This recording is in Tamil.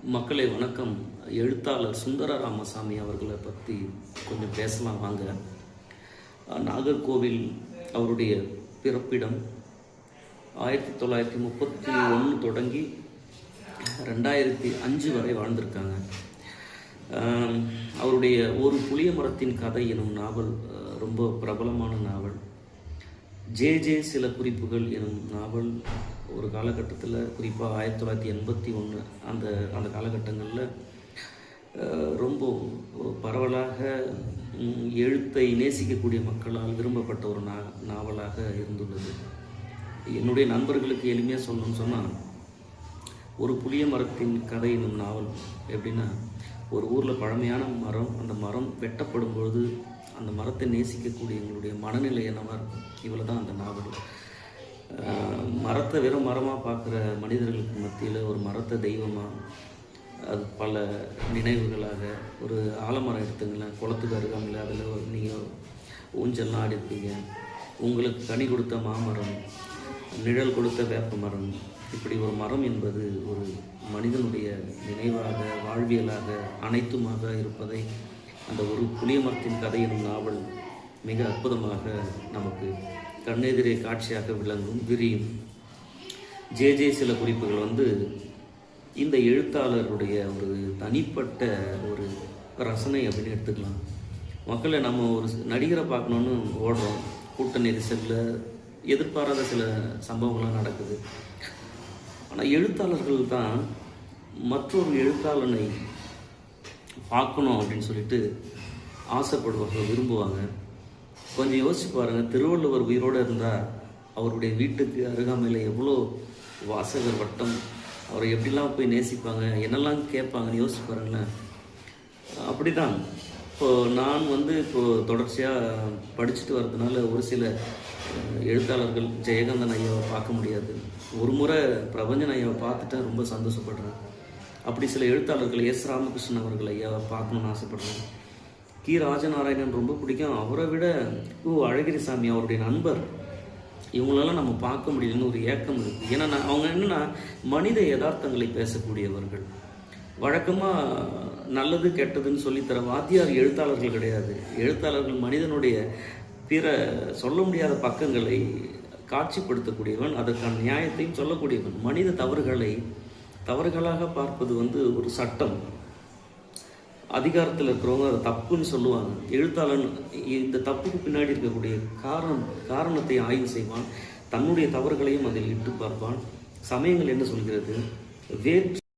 மக்களை வணக்கம். எழுத்தாளர் சுந்தர ராமசாமி அவர்களை பற்றி கொஞ்சம் பேசலாம் வாங்க. நாகர்கோவில் அவருடைய பிறப்பிடம். 1931 தொடங்கி 2005 வரை வாழ்ந்திருக்காங்க. அவருடைய ஒரு புளிய மரத்தின் கதை எனும் நாவல் ரொம்ப பிரபலமான நாவல். ஜே சில குறிப்புகள் எனும் நாவல் ஒரு காலகட்டத்தில், குறிப்பாக 1981 அந்த காலகட்டங்களில் ரொம்ப பரவலாக எழுத்தை நேசிக்கக்கூடிய மக்களால் விரும்பப்பட்ட ஒரு நாவலாக இருந்துள்ளது. என்னுடைய நண்பர்களுக்கு எளிமையாக சொல்லணும்னு சொன்னால், ஒரு புளிய மரத்தின் கதை எனும் நாவல் எப்படின்னா, ஒரு ஊரில் பழமையான மரம், அந்த மரம் வெட்டப்படும் பொழுது அந்த மரத்தை நேசிக்கக்கூடிய எங்களுடைய மனநிலை என்னவாக இருக்கும், இவ்வளோ தான் அந்த நாவல். மரத்தை வெறும் மரமாக பார்க்குற மனிதர்களுக்கு மத்தியில் ஒரு மரத்தை தெய்வமாக, அது பல நினைவுகளாக, ஒரு ஆலமரம் எடுத்துங்களேன், குளத்துக்கு அருகாமையில் அதில் நீங்கள் ஊஞ்சல்லாம் ஆடிருப்பீங்க. உங்களுக்கு கனி கொடுத்த மாமரம், நிழல் கொடுத்த வேப்ப மரம், இப்படி ஒரு மரம் என்பது ஒரு மனிதனுடைய நினைவாக, வாழ்வியலாக, அனைத்துமாக இருப்பதை அந்த ஒரு புளிய மரத்தின் கதை எனும் நாவல் மிக அற்புதமாக நமக்கு கண்ணெதிரே காட்சியாக விளங்கும், விரியும். ஜே சில குறிப்புகள் இந்த எழுத்தாளருடைய ஒரு தனிப்பட்ட ஒரு ரசனை அப்படின்னு எடுத்துக்கலாம். மக்களை நம்ம ஒரு நடிகரை பார்க்கணுன்னு ஓடுறோம், கூட்ட நெரிசலில் எதிர்பாராத சில சம்பவங்கள்லாம் நடக்குது. ஆனால் எழுத்தாளர்கள் தான் மற்றொரு எழுத்தாளனை பார்க்கணும் அப்படின்னு சொல்லிட்டு ஆசைப்படுவாங்க, விரும்புவாங்க. கொஞ்சம் யோசிச்சு பாருங்கள், திருவள்ளுவர் உயிரோடு இருந்தால் அவருடைய வீட்டுக்கு அருகாமையில் எவ்வளோ வாசகர் வட்டம், அவரை எப்படிலாம் போய் நேசிப்பாங்க, என்னெல்லாம் கேட்பாங்கன்னு யோசிச்சு பாருங்களேன். அப்படி தான் இப்போது நான் இப்போது தொடர்ச்சியாக படிச்சுட்டு வர்றதுனால ஒரு சில எழுத்தாளர்கள், ஜெயகாந்தன் ஐயாவை பார்க்க முடியாது. ஒரு முறை பிரபஞ்சன் ஐயாவை பார்த்துட்டேன், ரொம்ப சந்தோஷப்படுறேன். அப்படி சில எழுத்தாளர்கள், எஸ் ராமகிருஷ்ணன் அவர்கள் ஐயாவை பார்க்கணுன்னு ஆசைப்படுறேன். கி ராஜநாராயணன் ரொம்ப பிடிக்கும். அவரை விட அழகிரிசாமி அவருடைய நண்பர், இவங்களெல்லாம் நம்ம பார்க்க முடியலன்னு ஒரு ஏக்கம் இருக்குது. ஏன்னா அவங்க என்னென்னா மனித யதார்த்தங்களை பேசக்கூடியவர்கள். வழக்கமாக நல்லது கெட்டதுன்னு சொல்லித்தர வாத்தியார் எழுத்தாளர்கள் கிடையாது. எழுத்தாளர்கள் மனிதனுடைய பிற சொல்ல முடியாத பக்கங்களை காட்சிப்படுத்தக்கூடியவன், அதற்கான நியாயத்தையும் சொல்லக்கூடியவன். மனித தவறுகளாக பார்ப்பது ஒரு சட்டம். அதிகாரத்தில் இருக்கிறவங்க அதை தப்புன்னு சொல்லுவாங்க. எழுத்தாளன் இந்த தப்புக்கு பின்னாடி இருக்கக்கூடிய காரணத்தை ஆய்வு செய்வான். தன்னுடைய தவறுகளையும் அதில் இட்டு பார்ப்பான். சமயங்கள் என்ன சொல்கிறது, வேற்று